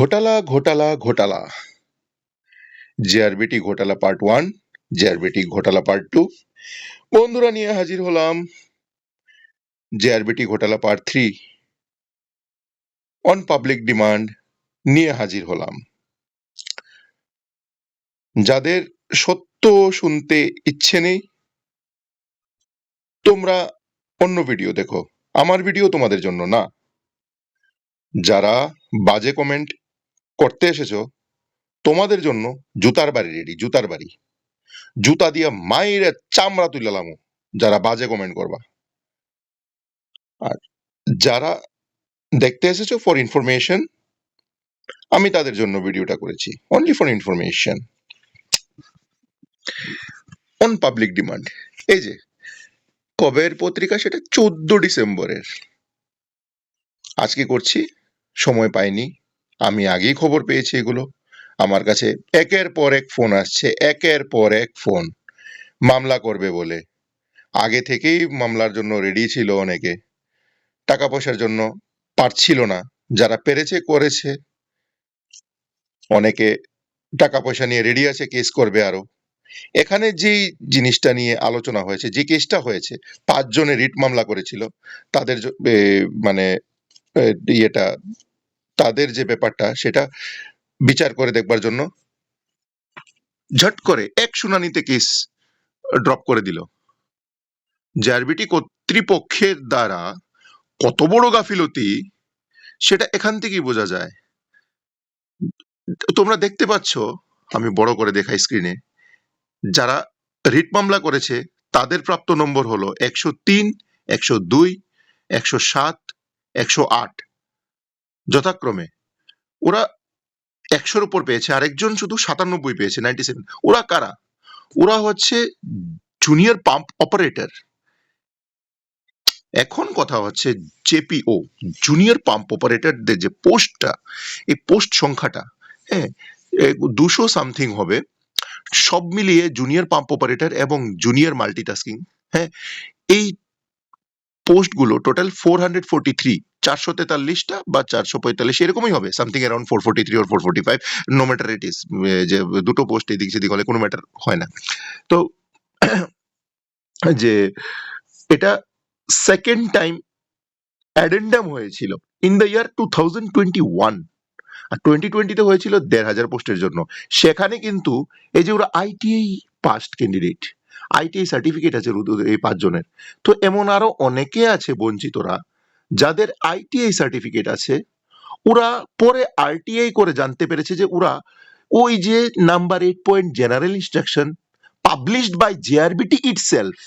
ঘোটালা, ঘোটালা, ঘোটালা। জেআরবিটি ঘোটালা পার্ট 1, জেআরবিটি ঘোটালা পার্ট 2। বন্ধুরা নিয়ে হাজির হলাম জেআরবিটি ঘোটালা পার্ট 3 অন পাবলিক ডিমান্ড নিয়ে হাজির হলাম। যাদের সত্য শুনতে ইচ্ছে নেই, তোমরা অন্য ভিডিও দেখো, আমার ভিডিও তোমাদের জন্য না। যারা বাজে কমেন্ট করতে এসেছো, তোমাদের জন্য জুতার বাড়ি রেডি, জুতার বাড়ি। জুতা দিয়া মাইরে চামড়া তুইলালাম যারা বাজে কমেন্ট করবা। আর যারা দেখতে এসেছো ফর ইনফরমেশন, আমি তাদের জন্য ভিডিওটা করেছি, only for information on public demand. এই যে কবের পত্রিকা, সেটা 14 ডিসেম্বরের। আজকে করছি, সময় পাইনি, আমি আগেই খবর পেয়েছি এগুলো। আমার কাছে একের পর এক ফোন আসছে, একের পর এক ফোন, মামলা করবে বলে। আগে থেকেই মামলার জন্য রেডি ছিল অনেকে, টাকা পয়সার জন্য পারছিল না। যারা পেরেছে করেছে, অনেকে টাকা পয়সা নিয়ে রেডি আছে, কেস করবে আরো। এখানে যেই জিনিসটা নিয়ে আলোচনা হয়েছে, যে কেসটা হয়েছে, 5 জনে রিট মামলা করেছিল, তাদের মানে ইয়েটা, তাদের যে ব্যাপারটা, সেটা বিচার করে দেখবার জন্য ঝট করে এক শুনানিতে কেস ড্রপ করে দিল। জেআরবিটি কর্তৃপক্ষের দ্বারা কত বড় গাফিলতি, সেটা এখান থেকেই বোঝা যায়। তোমরা দেখতে পাচ্ছ, আমি বড় করে দেখাই স্ক্রিনে, যারা রিট মামলা করেছে তাদের প্রাপ্ত নম্বর হলো 103, 102, 107, 108 যথাক্রমে। ওরা 100-র উপর পেয়েছে, আরেকজন শুধু 97 পেয়েছে, 97। ওরা কারা? ওরা হচ্ছে জুনিয়র পাম্প অপারেটর। এখন কথা হচ্ছে জেপিও, জুনিয়র পাম্প অপারেটরদের যে পোস্টটা, এই পোস্ট সংখ্যাটা, হ্যাঁ, 200 সামথিং হবে। সব মিলিয়ে জুনিয়র পাম্প অপারেটর এবং জুনিয়র মাল্টিটাস্কিং, হ্যাঁ, এই পোস্টগুলো টোটাল 443, 443টা বা 445 এরকমই হবে, something around 443 or 445, no matter it is. যে দুটো পোস্ট এদিক সেদিক হলে কোনো ম্যাটার হয় না। তো যে এটা সেকেন্ড টাইম অ্যাডেন্ডাম হয়েছিল ইন দ্য ইয়ার 2021, আর 2020-তে হয়েছিল 1,500 পোস্টের জন্য। সেখানে কিন্তু এই যে ওরা ITI past candidate, ITI certificate আছে এই 5 জনের। তো এমন আরো অনেকে আছে বঞ্চিতরা, যাদের আইটিআই সার্টিফিকেট আছে। ওরা পরে আরটিআই করে জানতে পেরেছে যে ওরা ওই যে number 8 point general instruction published by JRBT itself,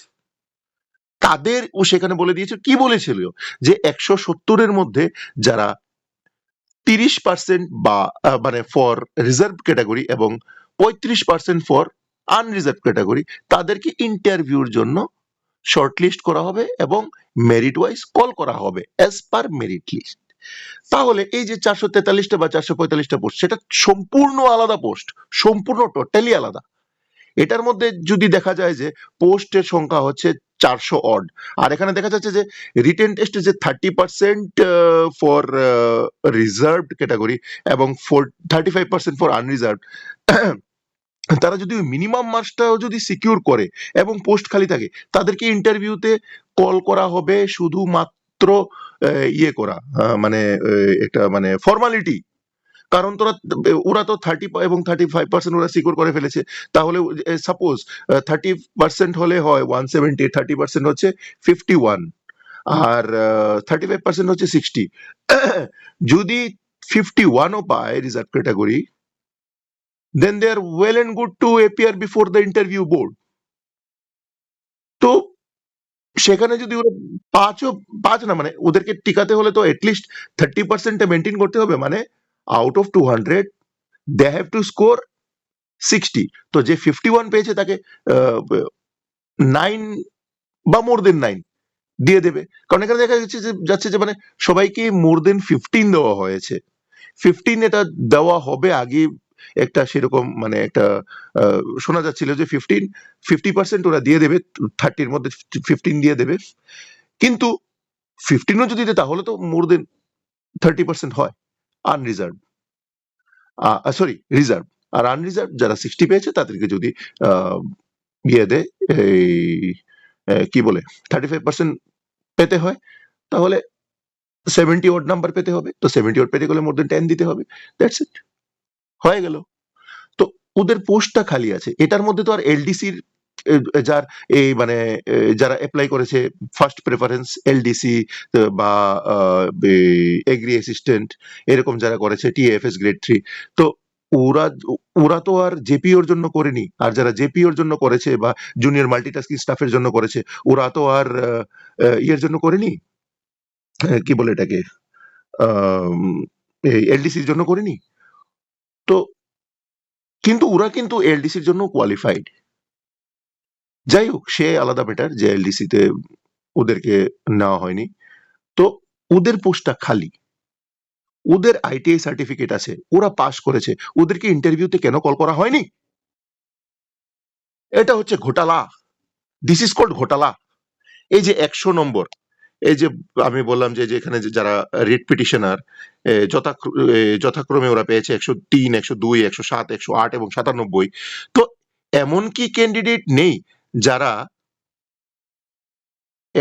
তাদের ও সেখানে বলে দিয়েছে, কি বলেছিল, যে 170-এর মধ্যে যারা 30% বা মানে ফর রিজার্ভ ক্যাটাগরি এবং 35% ফর আনরিজার্ভ ক্যাটাগরি, তাদেরকে ইন্টারভিউর জন্য শর্টলিস্ট করা হবে এবং মেরিট ওয়াইজ কল করা হবে অ্যাজ পার মেরিট লিস্ট। তাহলে এই যে 443টা বা 445টা পোস্ট, সেটা সম্পূর্ণ আলাদা পোস্ট, সম্পূর্ণ টোটালি আলাদা। এটার মধ্যে যদি দেখা যায় যে পোস্টের সংখ্যা হচ্ছে 400 অড, আর এখানে দেখা যাচ্ছে যে রিটেন টেস্টে যে 30% ফর রিজার্ভড ক্যাটাগরি এবং 35% ফর আনরিজার্ভড, তারা যদি মিনিমাম মার্কসটাও যদি সিকিউর করে এবং পোস্ট খালি থাকে, তাদেরকে ইন্টারভিউতে কল করা হবে শুধুমাত্র ইয়ে করা, মানে একটা মানে ফর্মালিটি। কারণ ওরা তো 30 এবং 35% ওরা সিকিউর করে ফেলেছে। তাহলে সাপোজ 30% হলে হয় 170, 30% হচ্ছে 51, আর 35% হচ্ছে 60। যদি 51ও পায় reserve category, then they are well and good to appear before the interview board. তো সেখানে যদি ওরা পাঁচ না, মানে ওদেরকে টিকাতে হলে তো এটলিস্ট 30% মেনটেন করতে হবে, মানে out of 200 they have to score 60। তো যে 51 পেয়েছে তাকে 9 বা মোর দেন 9 দিয়ে দেবে। কারণ এখানে দেখা যাচ্ছে যে মানে সবাইকে মোর দেন 15 দেওয়া হয়েছে। 15 এটা দেওয়া হবে আগে একটা সেরকম, মানে একটা শোনা যাচ্ছিল যে 50% ওরা দিয়ে দেবে, 30-র মধ্যে 15 দিয়ে দেবে। কিন্তু 15ও যদি দেয় তাহলে তো মোর দেন 30% হয় আনরিজার্ভ। Sorry reserved. আর আনরিজার্ভ যারা 60 পেয়েছে তাদেরকে যদি আহ, ইয়ে দেয়, এই কি বলে 35% পেতে হয়, তাহলে 70 ওয়ার্ড নাম্বার পেতে হবে। তো 70 ওয়ার্ড পেতে গেলে মোর দেন 10 দিতে হবে। দ্যাটস ইট, হয়ে গেল। তো ওদের পোস্টটা খালি আছে, এটার মধ্যে তো আর এলডিসির যার এই মানে যারা অ্যাপ্লাই করেছে ফার্স্ট প্রেফারেন্স এলডিসি বা এগ্রি অ্যাসিস্ট্যান্ট, এরকম যারা করেছে টিএফএস গ্রেড 3, তো ওরা ওরা তো আর জেপিওর জন্য করেনি। আর যারা জেপিওর জন্য করেছে বা জুনিয়র মাল্টিটাস্কিং স্টাফের জন্য করেছে, ওরা তো আর ইয়ের জন্য করেনি, কি বলে এটাকে, এলডিসির জন্য করেনি। তো কিন্তু ওরা কিন্তু এলডিসির জন্য কোয়ালিফাইড। যাই হোক, সে আলাদা ম্যাটার যে এলডিসি তে ওদেরকে নেওয়া হয়নি। তো ওদের পোস্টটা খালি, ওদের আইটিআই সার্টিফিকেট আছে, ওরা পাস করেছে, ওদেরকে ইন্টারভিউতে কেন কল করা হয়নি? এটা হচ্ছে ঘোটালা। দিস ইজ কল্ড ঘোটালা। এই যে 100 নম্বর, এই যে আমি বললাম যে যে এখানে যে যারা রিট পিটিশনার, যথাক্রমে ওরা পেয়েছে 103, 102, 107, 108 এবং 97। তো এমন কি ক্যান্ডিডেট নেই যারা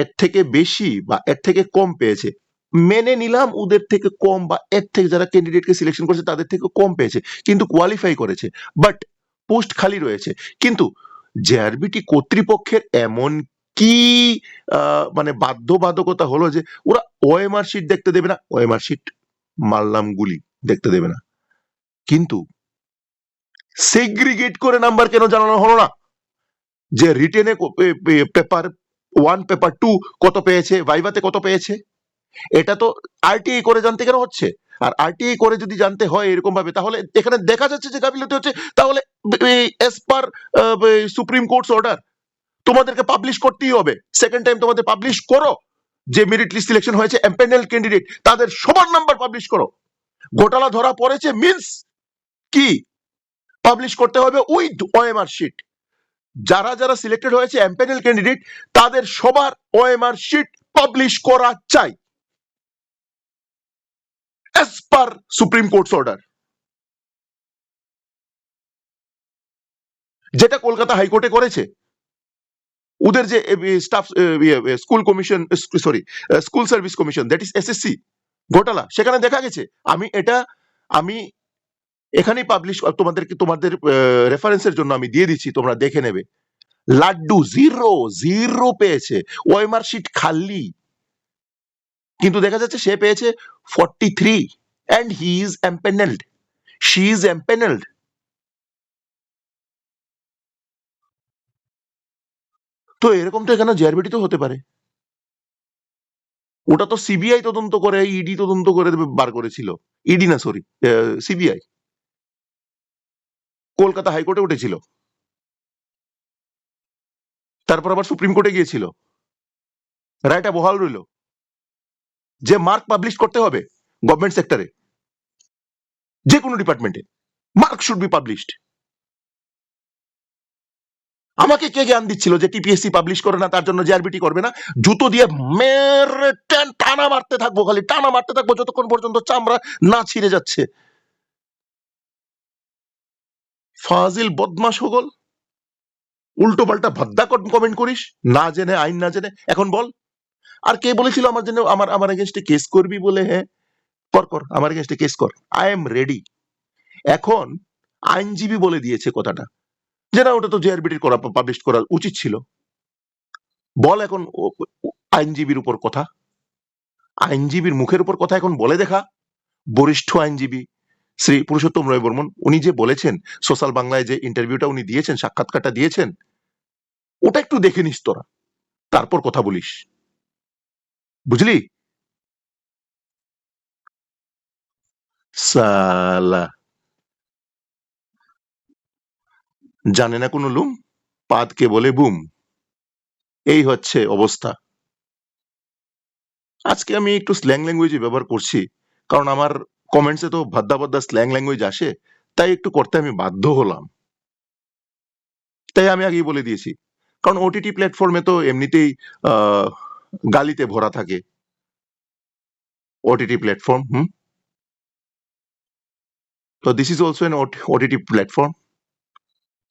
এর থেকে বেশি বা এর থেকে কম পেয়েছে? মেনে নিলাম ওদের থেকে কম বা এর থেকে যারা ক্যান্ডিডেটকে সিলেকশন করেছে তাদের থেকে কম পেয়েছে, কিন্তু কোয়ালিফাই করেছে, বাট পোস্ট খালি রয়েছে। কিন্তু জেআরবিটি কর্তৃপক্ষের এমন কি মানে বাধ্যবাধকতা হলো যে ওরা ওএমআর শিট দেখতে দেবে না? ওএমআর শিট মারলাম গুলি, দেখতে দেবে না। কিন্তু সেগ্রিগেট করে নাম্বার কেন জানানো হলো না? যে রিটেনে পেপার 1 পেপার 2 কত পেয়েছে, ভাইভাতে কত পেয়েছে, এটা তো আরটিআই করে জানতে কেন হচ্ছে? আর আরটিআই করে যদি জানতে হয় এরকম ভাবে, তাহলে এখানে দেখা যাচ্ছে যে গাফিলতি হচ্ছে। তাহলে এস পার সুপ্রিম কোর্টস অর্ডার তোমাদেরকে পাবলিশ করতেই হবে। সেকেন্ড টাইম তোমাদের পাবলিশ করো, যে মেরিট লিস্ট সিলেকশন হয়েছে এমপ্যানেল ক্যান্ডিডেট তাদের সবার নাম্বার পাবলিশ করো। ঘোটালা ধরা পড়েছে মিন্স কি? পাবলিশ করতে হবে উইথ ওএমআর শিট। যারা যারা সিলেক্টেড হয়েছে এমপ্যানেল ক্যান্ডিডেট তাদের সবার ওএমআর শিট পাবলিশ করা চাই as per supreme court's order, যেটা কলকাতা হাইকোর্টে করেছে। ওদের যে staff school commission, sorry school service commission, that is SSC ঘোটালা, সেখানে দেখা গেছে। আমি এখানেই পাবলিশ তোমাদেরকে, তোমাদের রেফারেন্সের জন্য আমি দিয়ে দিচ্ছি, তোমরা দেখে নেবে। লাড্ডু জিরো জিরো পেয়েছে, ওএমআর শিট খালি, কিন্তু দেখা যাচ্ছে সে পেয়েছে 43 and he is empanelled, she is empanelled. তো এরকম তো এখানে জেআরবিটি তো হতে পারে। ওটা তো সিবিআই তদন্ত করে, ইডি তদন্ত করে বার করেছিল। ইডি না, সরি, সিবিআই কলকাতা হাইকোর্টে উঠেছিল, তারপর আবার সুপ্রিম কোর্টে গিয়েছিল, রায়টা বহাল রইল যে মার্ক পাবলিশ করতে হবে গভর্নমেন্ট সেক্টরে, যে কোনো ডিপার্টমেন্টে মার্ক শুড বি পাবলিশড। আমাকে কে জ্ঞান দিচ্ছিল যে টিপিএসসি পাবলিশ করে না তার জন্য জেআরবিটি করবে না? জুতো দিয়ে মেরে টানা মারতে থাকবো, খালি টানা মারতে থাকবো যতক্ষণ পর্যন্ত চামড়া না ছিঁড়ে যাচ্ছে। ফাজিল বদমাশ হগল, উল্টো পাল্টা ভদ্দা কমেন্ট করিস, না জেনে, আইন না জেনে। এখন বল, আর কে বলেছিল আমার জন্য, আমার আমার এগেনস্টে কেস করবি বলে? হ্যাঁ, কর কর, আমার এগেনস্টে কেস কর, আই এম রেডি। এখন আইনজীবী বলে দিয়েছে কথাটা যে না, ওটা তো জেআরবিটির করা, পাবলিশ করা উচিত ছিল। বল এখন আইনজীবীর উপর কথা, আইনজীবীর মুখের উপর কথা এখন বলে দেখা। বরিষ্ঠ আইনজীবী শ্রী পুরুষোত্তম রায় বর্মন, উনি যে বলেছেন, সোশ্যাল বাংলায় যে ইন্টারভিউটা উনি দিয়েছেন, সাক্ষাৎকারটা দিয়েছেন, ওটা একটু দেখে নিস তোরা, তারপর কথা বলিস, বুঝলি? সালা, জানে না কোনো লুম, পাদকে বলে বুম। এই হচ্ছে অবস্থা। আজকে আমি একটু স্ল্যাং ল্যাঙ্গুয়েজ ব্যবহার করছি, কারণ আমার কমেন্টসে তো ভাদ্দা ভাদ্দা স্ল্যাং ল্যাঙ্গুয়েজ আসে, তাই একটু করতে আমি বাধ্য হলাম। তাই আমি আগেই বলে দিয়েছি, কারণ ওটিটি প্ল্যাটফর্মে তো এমনিতেই আহ, গালিতে ভরা থাকে। ওটিটি প্ল্যাটফর্ম, তো this is also N OTT platform.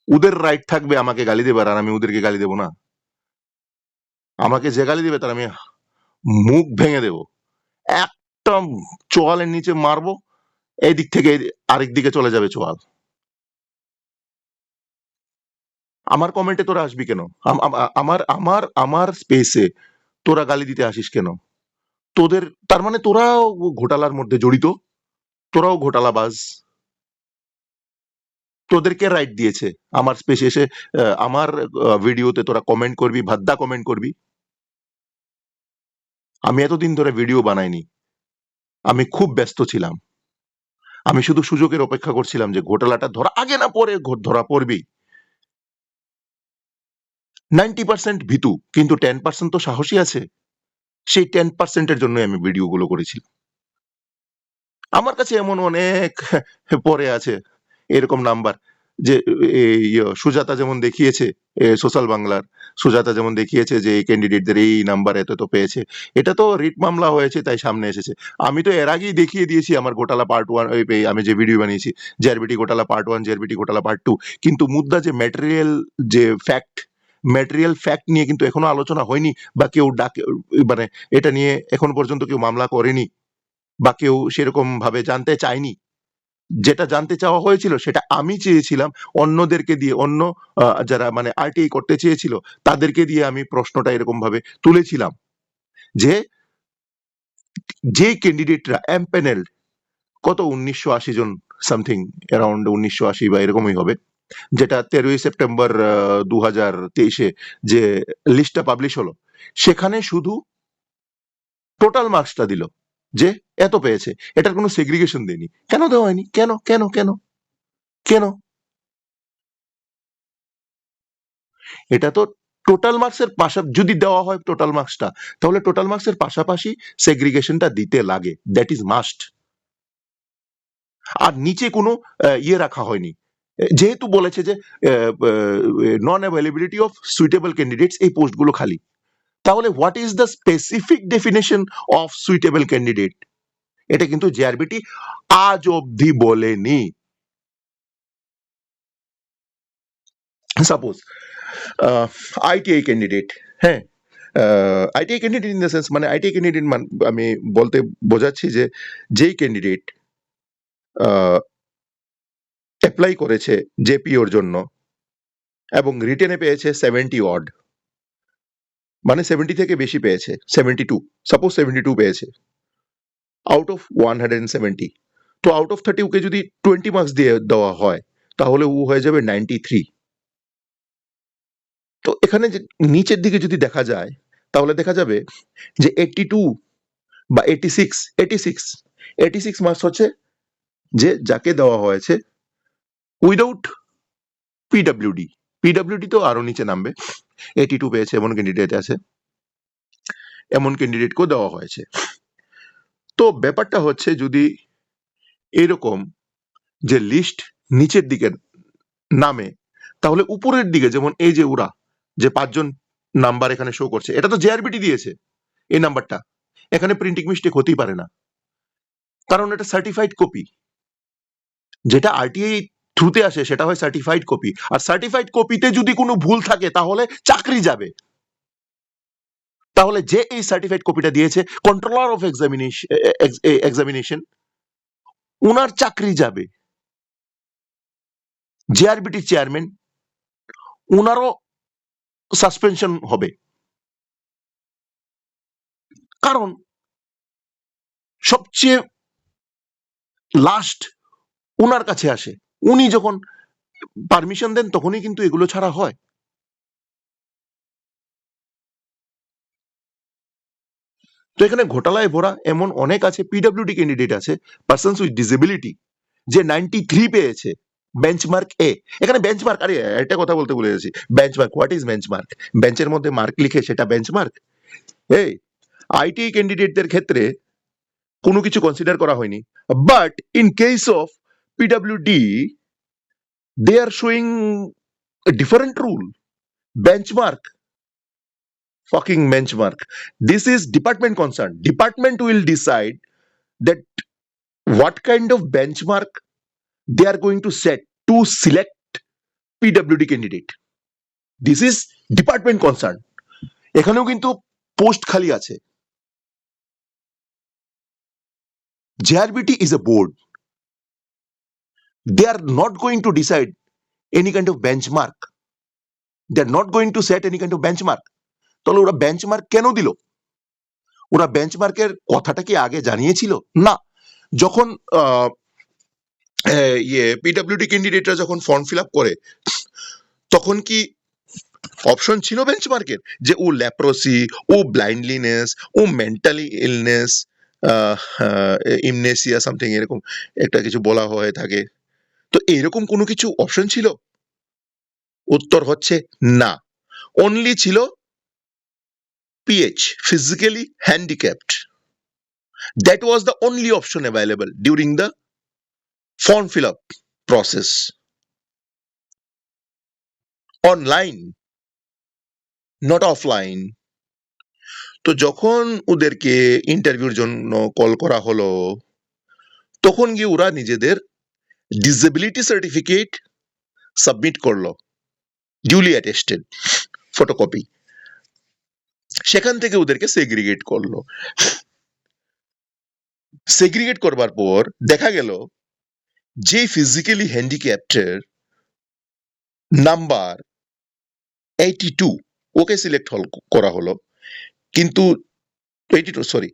ওদের রাইট থাকবে আমাকে গালি দেবার, আর আমি ওদেরকে গালি দেবো না? আমাকে যে গালি দেবে তার আমি মুখ ভেঙে দেবো, একটা চোয়ালের নিচে মারবো, এই দিক থেকে আরেক দিকে চলে যাবে চোয়াল। আমার কমেন্টে তোরা আসবি কেন? আমার আমার আমার স্পেসে তোরা গালি দিতে আসিস কেন? তোদের তার মানে তোরাও ঘোটালার মধ্যে জড়িত, তোরাও ঘোটালাবাজ। তোদেরকে রাইট দিয়েছে আমার স্পেসে এসে আমার ভিডিওতে তোরা কমেন্ট করবি, ভাদ্দা কমেন্ট করবি? আমি এতদিন ধরে ভিডিও বানাইনি, আমি খুব ব্যস্ত ছিলাম। আমি শুধু সুযোগের অপেক্ষা করছিলাম যে ঘোটালাটা ধরা আগে না পরে ধরা পড়বেই। 90% ভীতু, কিন্তু 10% তো সাহসী আছে। সেই 10%-এর জন্যই আমি ভিডিওগুলো করেছিলাম। আমার কাছে এমন অনেক পরে আছে এরকম নাম্বার, যে এই সুজাতা যেমন দেখিয়েছে, সোশ্যাল বাংলার সুজাতা যেমন দেখিয়েছে যে এই ক্যান্ডিডেটদের এই নাম্বার এত তো পেয়েছে। এটা তো রিট মামলা হয়েছে তাই সামনে এসেছে। আমি তো এর আগেই দেখিয়ে দিয়েছি আমার ঘোটালা পার্ট ওয়ান, আমি যে ভিডিও বানিয়েছি, জেআরবিটি ঘোটালা পার্ট ওয়ান, জেআরবিটি ঘোটালা পার্ট টু। কিন্তু মুদ্রা যে ম্যাটেরিয়াল, যে ফ্যাক্ট, ম্যাটেরিয়াল ফ্যাক্ট নিয়ে কিন্তু এখনো আলোচনা হয়নি, বা কেউ ডাকে, মানে এটা নিয়ে এখন পর্যন্ত কেউ মামলা করেনি, বা কেউ সেরকম ভাবে জানতে চায়নি। যেটা জানতে চাওয়া হয়েছিল সেটা আমি চেয়েছিলাম অন্যদেরকে দিয়ে, অন্য যারা মানে আরটিআই করতে চেয়েছিল তাদেরকে দিয়ে আমি প্রশ্নটা এরকম ভাবে তুলেছিলাম যে যে ক্যান্ডিডেটরা এমপ্যানেল, কত 1980 জন সামথিং, অ্যারাউন্ড 1980 বা এরকমই হবে, যেটা 13ই সেপ্টেম্বর 2023-এ যে লিস্টটা পাবলিশ হলো, সেখানে শুধু টোটাল মার্কসটা দিল যে এত পেয়েছে, এটার কোনো সেগ্রিগেশন দেয়নি। কেন দেওয়া হয়নি? কেন কেন কেন কেন? এটা তো টোটাল মার্কসের পাশা যদি দেওয়া হয় টোটাল মার্কসটা, তাহলে টোটাল মার্কসের পাশাপাশি সেগ্রিগেশনটা দিতে লাগে, দ্যাট ইজ মাস্ট। আর নিচে কোনো ইয়ে রাখা হয়নি, যেহেতু বলেছে যে নন অ্যাভেলেবিলিটি অফ সুইটেবল ক্যান্ডিডেটস, এই পোস্টগুলো খালি, তাহলে what is the specific definition of suitable candidate? এটা কিন্তু জেআরবিটি আজ অবধি বলেনি। সাপোজ আইটিআই ক্যান্ডিডেট, হ্যাঁ, ITI candidate in the sense, মানে আইটিআই ক্যান্ডিডেট আমি বলতে বোঝাচ্ছি যে যেই ক্যান্ডিডেট অ্যাপ্লাই করেছে জেপিওর জন্য এবং রিটেনে পেয়েছে 70 অড, মানে 70 থেকে বেশি পেয়েছে, 72, সাপোজ 72 পেয়েছে আউট অফ 170। তো আউট অফ 30 ওকে যদি 20 মার্কস দিয়ে দেওয়া হয়, তাহলে ও হয়ে যাবে 93। তো এখানে যে নিচের দিকে যদি দেখা যায়, তাহলে দেখা যাবে যে 82 বা 86, 86, 86 মার্কস হচ্ছে যে যাকে দেওয়া হয়েছে উইদাউট পিডব্লিউডি। পিডব্লিউডি তো আরো নিচে নামবে, 82 পেয়েছে এমন ক্যান্ডিডেট আছে, এমন ক্যান্ডিডেটকেও দেওয়া হয়েছে। তো ব্যাপারটা হচ্ছে যদি এরকম যে লিস্ট নিচের দিকে নামে, তাহলে উপরের দিকে যেমন এই যে ওরা যে 5 জন নাম্বার এখানে শো করছে, এটা তো জেআরবিটি দিয়েছে এই নাম্বারটা, এখানে প্রিন্টিং মিস্টেক হতেই পারে না, কারণ এটা সার্টিফাইড কপি। যেটা আরটিআই থ্রুতে আসে সেটা হয় সার্টিফাইড কপি, আর সার্টিফাইড কপিতে যদি কোনো ভুল থাকে তাহলে চাকরি যাবে। তাহলে যে এই সার্টিফাইড কপিটা দিয়েছে, কন্ট্রোলার অফ এক্সামিনেশন, উনার চাকরি যাবে। জেআরবিটি চেয়ারম্যান, উনারও সাসপেনশন হবে, কারণ সবচেয়ে লাস্ট উনার কাছে আসে, উনি যখন পারমিশন দেন তখনই কিন্তু এগুলো ছাড়া হয়। তো এখানে ঘোটালায় ভরা এমন অনেক আছে, পিডব্লিউডি ক্যান্ডিডেট আছে, পার্সনস উইথ ডিসেবিলিটি, যে 93 পেয়েছে বেঞ্চমার্ক এ। এখানে বেঞ্চমার্ক, আরে একটা কথা বলতে ভুলে গেছি, বেঞ্চমার্ক, হোয়াট ইজ বেঞ্চমার্ক? বেঞ্চের মধ্যে মার্ক লিখে সেটা বেঞ্চমার্ক? এই আইটি ক্যান্ডিডেটদের ক্ষেত্রে কোনো কিছু কনসিডার করা হয়নি, but in case of PWD they are showing different rule. Benchmark, fucking benchmark. This is department concern. Department will decide that what kind of benchmark they are going to set to select PWD candidate. This is department concern. এখানেও কিন্তু post খালি আছে। JRBT is a board. They are not going to decide any kind of benchmark. They are not going to set any kind of benchmark. তাহলে ওরা benchmark কেন দিল? ওরা বেঞ্চমার্কের কথাটা কি আগে জানিয়েছিল? না। যখন পিডব্লিউডি ক্যান্ডিডেটরা যখন ফর্ম ফিল আপ করে তখন কি অপশন ছিল বেঞ্চমার্কের যে ও ল্যাপ্রোসি, ও ব্লাইন্ডলিনেস, ও মেন্টালি ইলনেস, ইমনেসিয়া সামথিং এরকম একটা কিছু বলা হয়ে থাকে, তো এরকম কোনো কিছু অপশন ছিল? উত্তর হচ্ছে না। অনলি ছিল PH, physically handicapped. That was the only option available during the form fill up process. Online, not offline. তো যখন ওদেরকে ইন্টারভিউর জন্য কল করা হলো তখন গিয়ে ওরা নিজেদের ডিসেবিলিটি সার্টিফিকেট সাবমিট করলো, ডিউলি অ্যাটেস্টেড ফটোকপি। সেখান থেকে ওদেরকে সেগ্রিগেট করলো। সেগ্রিগেট করবার পর দেখা গেল যে ফিজিক্যালি হ্যান্ডিক্যাপ্টের নাম্বার 82, ওকে সিলেক্ট করা হলো, কিন্তু 82 সরি,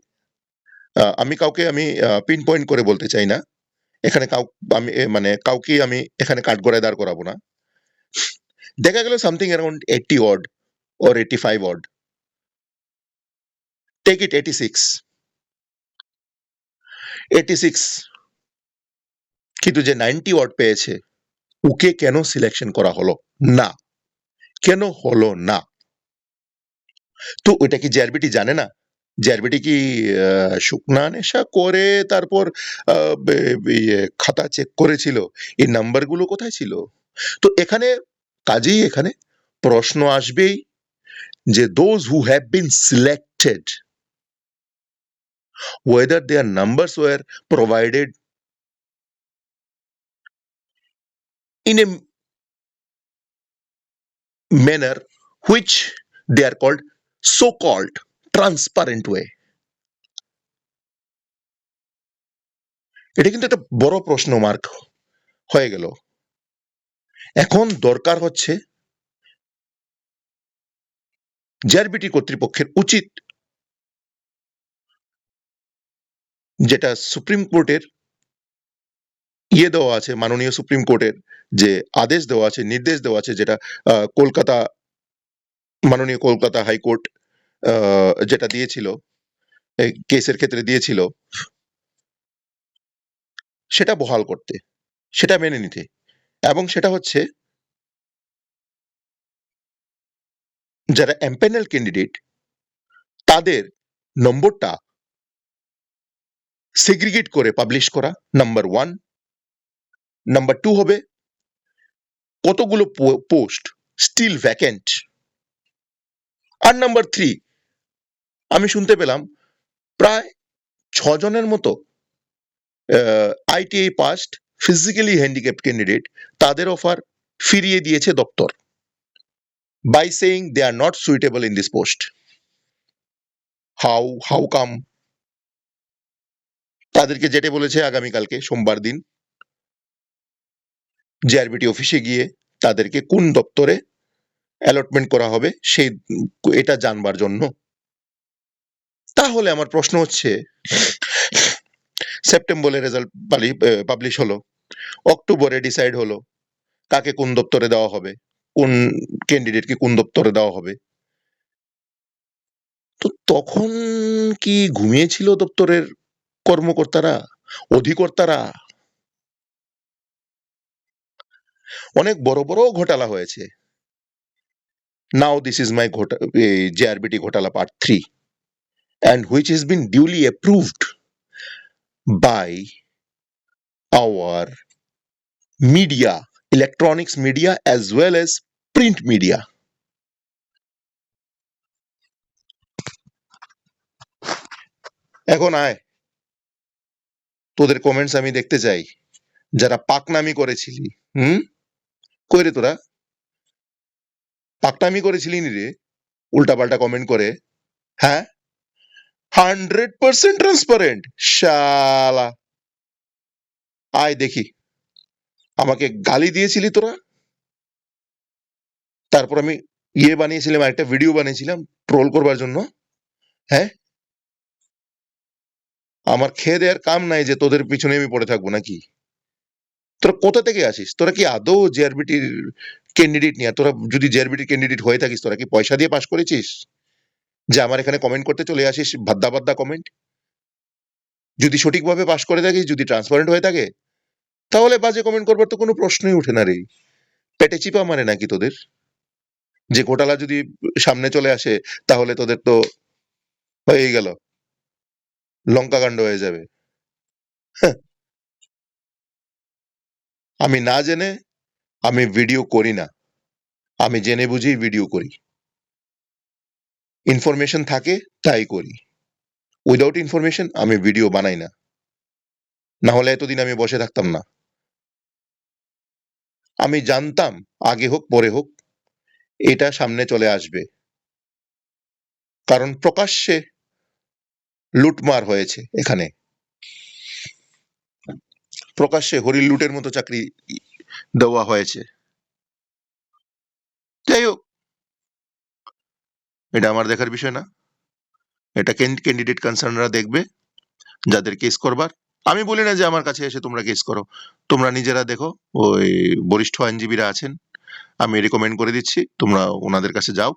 আমি কাউকে পিন পয়েন্ট করে বলতে চাই না এখানে, আমি মানে কাউকে আমি এখানে কাঠগড়ায় দাঁড় করাবো না। দেখা গেল something around 80 odd or 85 odd, take it 86, কিন্তু যে 90 odd পেয়েছে ওকে কেন সিলেকশন করা হলো না? কেন হলো না? তো ওইটা কি জেআরবিটি জানে না? জেআরবিটি কি শুকনা নেশা করে তারপর খাতা চেক করেছিল? এই নাম্বারগুলো কোথায় ছিল? তো এখানে কাজেই এখানে প্রশ্ন আসবেই যে those who have been selected, whether their numbers were provided in a manner which they are called so-called transparent way. এটা কিন্তু একটা বড় প্রশ্ন মার্ক হয়ে গেল। এখন দরকার হচ্ছে জেআরবিটি কর্তৃপক্ষের উচিত, যেটা সুপ্রিম কোর্টের দেওয়া আছে, মাননীয় সুপ্রিম কোর্টের যে আদেশ দেওয়া আছে, নির্দেশ দেওয়া আছে, যেটা কলকাতা মাননীয় কলকাতা হাইকোর্ট যেটা দিয়েছিল, এই কেসের ক্ষেত্রে দিয়েছিল, সেটা বহাল করতে, সেটা মেনে নিতে। এবং সেটা হচ্ছে যারা এমপ্যানেল ক্যান্ডিডেট তাদের নম্বরটা সেগ্রিগেট করে পাবলিশ করা, নাম্বার 1। নাম্বার 2 হবে কতগুলো পোস্ট স্টিল ভ্যাকেন্ট। আর নাম্বার 3, আমি শুনতে পেলাম প্রায় 6 জনের মতো ITI past physically handicapped candidate, তাদের অফার ফিরিয়ে দিয়েছে দপ্তর by saying they are not suitable in this post. How come? তাদেরকে যেটা বলেছে আগামীকালকে সোমবার দিন জেআরবিটি অফিসে গিয়ে তাদেরকে কোন দপ্তরে অ্যালটমেন্ট করা হবে সেই এটা জানবার জন্য। তাহলে আমার প্রশ্ন হচ্ছে, সেপ্টেম্বরে রেজাল্ট পাবলিশ হলো, অক্টোবরে ডিসাইড হলো কাকে কোন দপ্তরে দেওয়া হবে, কোন ক্যান্ডিডেটকে কোন দপ্তরে দেওয়া হবে, তো তখন কি ঘুমিয়েছিল দপ্তরের কর্মকর্তারা, অধিকর্তারা? অনেক বড় বড় ঘোটালা হয়েছে। Now this is my JRBT ঘোটালা part 3, and which has been duly approved by our media, electronics media as well as print media. এখন আয়, তোদের কমেন্টস আমি দেখতে চাই। যারা পাকনামি করেছিলি, হুম, কই রে তোরা? পাকনামি করেছিলি নি রে? উল্টাপাল্টা কমেন্ট করে, হ্যাঁ? 100% ট্রান্সপারেন্ট, শালা। আয় দেখি, আমাকে গালি দিয়েছিলি তোরা, তারপর আমি বানিয়েছিলাম, একটা ভিডিও বানিয়েছিলাম ট্রোল করবার জন্য, হ্যাঁ? আমার খেয়ে দেওয়ার কাম নাই যে তোদের পিছনে আমি পড়ে থাকবো নাকি? তোরা কোথা থেকে আসিস? তোরা কি আদৌ জেআরবিটির ক্যান্ডিডেট নিয়ে? তোরা যদি জেআরবিটির ক্যান্ডিডেট হয়ে থাকিস, তোরা কি পয়সা দিয়ে পাশ করেছিস? যে আমার এখানে কমেন্ট করতে চলে আসিস ভাদ্দা ভাদ্দা কমেন্ট? যদি সঠিকভাবে পাশ করে থাকিস, যদি ট্রান্সপারেন্ট হয়ে থাকে, তাহলে বাজে কমেন্ট করবার তো কোনো প্রশ্নই উঠে না রে। পেটে চিপা মারে নাকি তোদের? যে ঘোটালা যদি সামনে চলে আসে, তাহলে তোদের তো হয়েই গেল, লঙ্কা কাণ্ড হয়ে যাবে। হ্যাঁ, আমি না জেনে আমি ভিডিও করি না, আমি জেনে বুঝেই ভিডিও করি। ইনফরমেশন থাকে তাই করি। উইদাউট ইনফরমেশন আমি ভিডিও বানাই না, না হলে এতদিন আমি বসে থাকতাম না। আমি জানতাম আগে হোক পরে হোক এটা সামনে চলে আসবে, কারণ প্রকাশ্যে লুটমার হয়েছে এখানে, প্রকাশ্যে হরিণ লুটের মতো চাকরি দেওয়া হয়েছে। যাই হোক, এটা আমার দেখার বিষয় না, এটা ক্যান্ডিডেট কনসার্নরা দেখবে, যাদের কেস করবার। আমি বলি না যে আমার কাছে এসে তোমরা কেস করো, তোমরা নিজেরা দেখো, ওই বরিষ্ঠ আইনজীবীরা আছেন, আমি রেকমেন্ড করে দিচ্ছি, তোমরা ওনাদের কাছে যাও,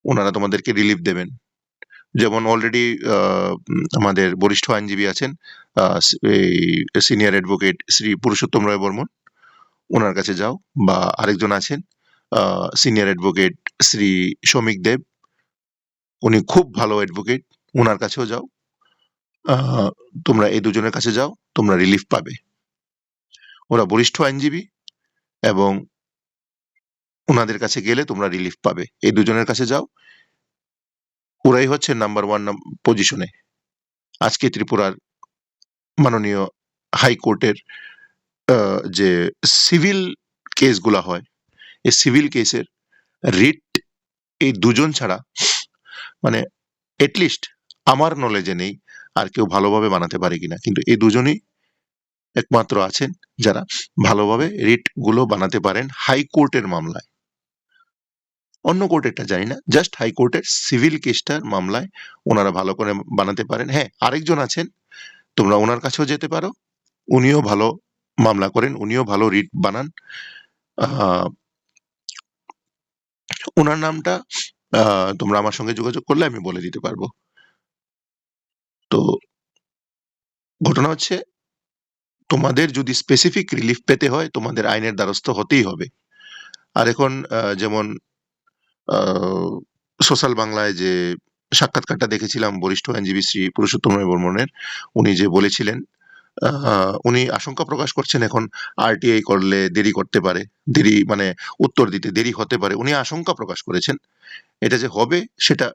ওনারা তোমাদেরকে রিলিফ দেবেন। যেমন অলরেডি আমাদের বরিষ্ঠ আইনজীবী আছেন, এই সিনিয়র অ্যাডভোকেট শ্রী পুরুষোত্তম রায় বর্মন, ওনার কাছে যাও। বা আরেকজন আছেন সিনিয়র অ্যাডভোকেট শ্রী শমিক দেব, উনি খুব ভালো অ্যাডভোকেট, ওনার কাছেও যাও। আহ, তোমরা এই দুজনের কাছে যাও, তোমরা রিলিফ পাবে। ওরা বরিষ্ঠ আইনজীবী, এবং ওনাদের কাছে গেলে তোমরা রিলিফ পাবে। এই দুজনের কাছে যাও, ওরাই হচ্ছে নাম্বার ওয়ান পজিশনে আজকে ত্রিপুরার মাননীয় হাইকোর্টের যে সিভিল কেসগুলা হয়, এই সিভিল কেসের রিট এই দুজন ছাড়া, মানে এটলিস্ট আমার নলেজে নেই আর কেউ ভালোভাবে বানাতে পারে কিনা, কিন্তু এই দুজনই একমাত্র আছেন যারা ভালোভাবে রিট গুলো বানাতে পারেন হাইকোর্টের মামলায়। অন্য কোর্টেরটা জানি না, জাস্ট হাইকোর্টের সিভিল কেসটার মামলায় ওনারা ভালো করে বানাতে পারেন। হ্যাঁ, আরেকজন আছেন, তোমরা ওনার কাছেও যেতে পারো, উনিও ভালো মামলা করেন, উনিও ভালো রিট বানান। আহ, ওনার নামটা তোমরা আমার সঙ্গে যোগাযোগ করলে আমি বলে দিতে পারবো। তো ঘটনা হচ্ছে, তোমাদের যদি স্পেসিফিক রিলিফ পেতে হয়, তোমাদের আইনের দ্বারস্থ হতেই হবে। আর এখন যেমন সোশ্যাল বাংলায় যে সাক্ষাৎকারটা দেখেছিলাম বরিষ্ঠ আইনজীবী শ্রী পুরুষোত্তম রায় বর্মনের, উনি যে বলেছিলেন, উনি আশঙ্কা প্রকাশ করছেন এখন আরটিআই করলে দেরি করতে পারে, দেরি মানে উত্তর দিতে দেরি হতে পারে, উনি আশঙ্কা প্রকাশ করেছেন। এটা যে হবে সেটা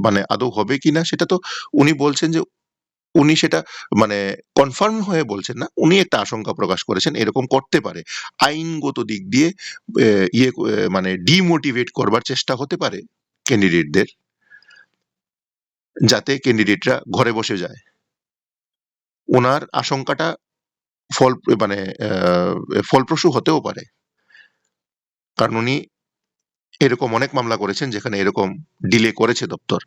মানে আদৌ হবে কিনা সেটা তো উনি বলছেন যে, উনি সেটা মানে কনফার্ম হয়ে বলছেন না, উনি একটা আশঙ্কা প্রকাশ করেছেন এরকম করতে পারে। আইনগত দিক দিয়ে মানে ডিমোটিভেট করবার চেষ্টা হতে পারে ক্যান্ডিডেটদের, যাতে ক্যান্ডিডেটরা ঘরে বসে যায়। ওনার আশঙ্কাটা ফল মানে ফলপ্রসূ হতেও পারে, কারণ উনি এরকম অনেক মামলা করেছেন যেখানে এরকম ডিলে করেছে দপ্তর।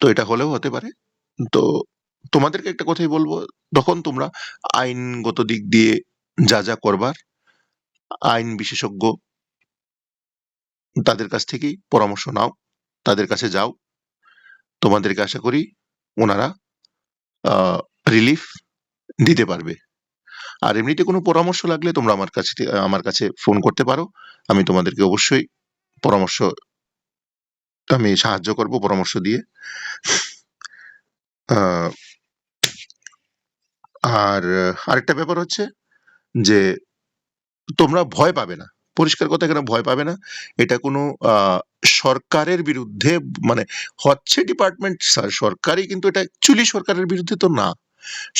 তো এটা হলেও হতে পারে। তো তোমাদেরকে একটা কথাই বলবো, তখন তোমরা আইনগত দিক দিয়ে যা যা করবার, আইন বিশেষজ্ঞ তাদের কাছ থেকেই পরামর্শ নাও, তাদের কাছে যাও, তোমাদেরকে আশা করি ওনারা রিলিফ দিতে পারবে। আর এমনিতে কোনো পরামর্শ লাগলে তোমরা আমার কাছে ফোন করতে পারো, আমি তোমাদেরকে অবশ্যই পরামর্শ, আমি সাহায্য করব পরামর্শ দিয়ে। আহ, আর আরেকটা ব্যাপার হচ্ছে যে তোমরা ভয় পাবে না পরিষ্কার কথা, এখানে ভয় পাবে না। এটা কোনো সরকারের বিরুদ্ধে, মানে হচ্ছে ডিপার্টমেন্ট সরকারি, কিন্তু এটা অ্যাকচুয়ালি সরকারের বিরুদ্ধে তো না।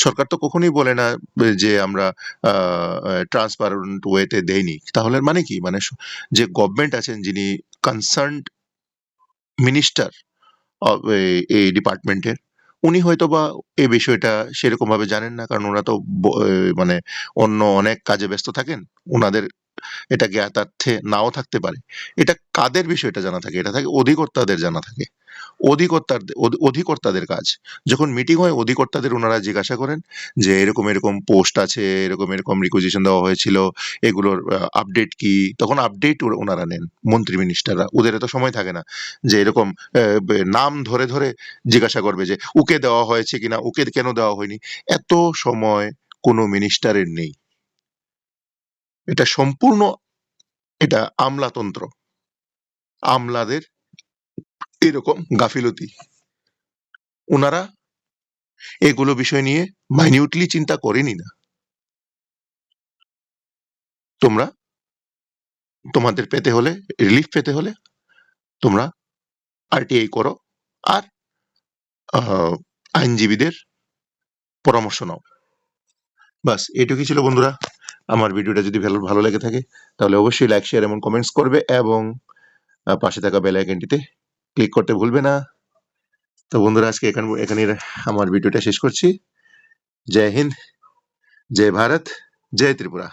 সরকার তো কখনোই বলে না যে আমরা ট্রান্সপারেন্ট ওয়েতে দেইনি। তাহলে মানে কি, মানে যে গভর্নমেন্ট আছেন, যিনি কনসার্নড মিনিস্টার এই ডিপার্টমেন্টের, উনি হয়তোবা এই বিষয়টা সেরকম ভাবে জানেন না, কারণ ওরা তো মানে অন্য অনেক কাজে ব্যস্ত থাকেন। ওনাদের এটা জ্ঞাতার্থে নাও থাকতে পারে। এটা কাদের বিষয়টা জানা থাকে? এটা থাকে অধিকর্তাদের জানা থাকে। অধিকর্তাদের কাজ। যখন মিটিং হয়, অধিকর্তাদের ওনারা জিজ্ঞাসা করেন যে এরকম, এরকম পোস্ট আছে, এরকম, এরকম রিকুইজিশন দেওয়া হয়েছিল, এগুলোর আপডেট কি? তখন আপডেট ওনারা নেন, মন্ত্রী মিনিস্টাররা। ওদের এত সময় থাকে না যে এরকম নাম ধরে, ধরে জিজ্ঞাসা করবে যে ওকে দেওয়া হয়েছে কিনা, ওকে কেন দেওয়া হয়নি? এত সময় কোনো মিনিস্টারের নেই। এটা সম্পূর্ণ, এটা আমলাতন্ত্র। আমলাদের এরকম গাফিলতি। উনারা এগুলো বিষয় নিয়ে মাইনিউটলি চিন্তা করেনি না। তোমরা তোমাদের পেতে হলে, রিলিফ পেতে হলে তোমরা আরটিআই করো, আর আইনজীবীদের পরামর্শ নাও। বাস এটুকুই ছিল বন্ধুরা। আমার ভিডিওটা যদি ভালো ভালো লেগে থাকে তাহলে অবশ্যই লাইক, শেয়ার এবং কমেন্টস করবে, এবং পাশে থাকা বেল আইকনটিতে ক্লিক করতে ভুলবে না। তো বন্ধুরা, আজকে এখানে আমার ভিডিওটা শেষ করছি। জয় হিন্দ, জয় ভারত, জয় ত্রিপুরা।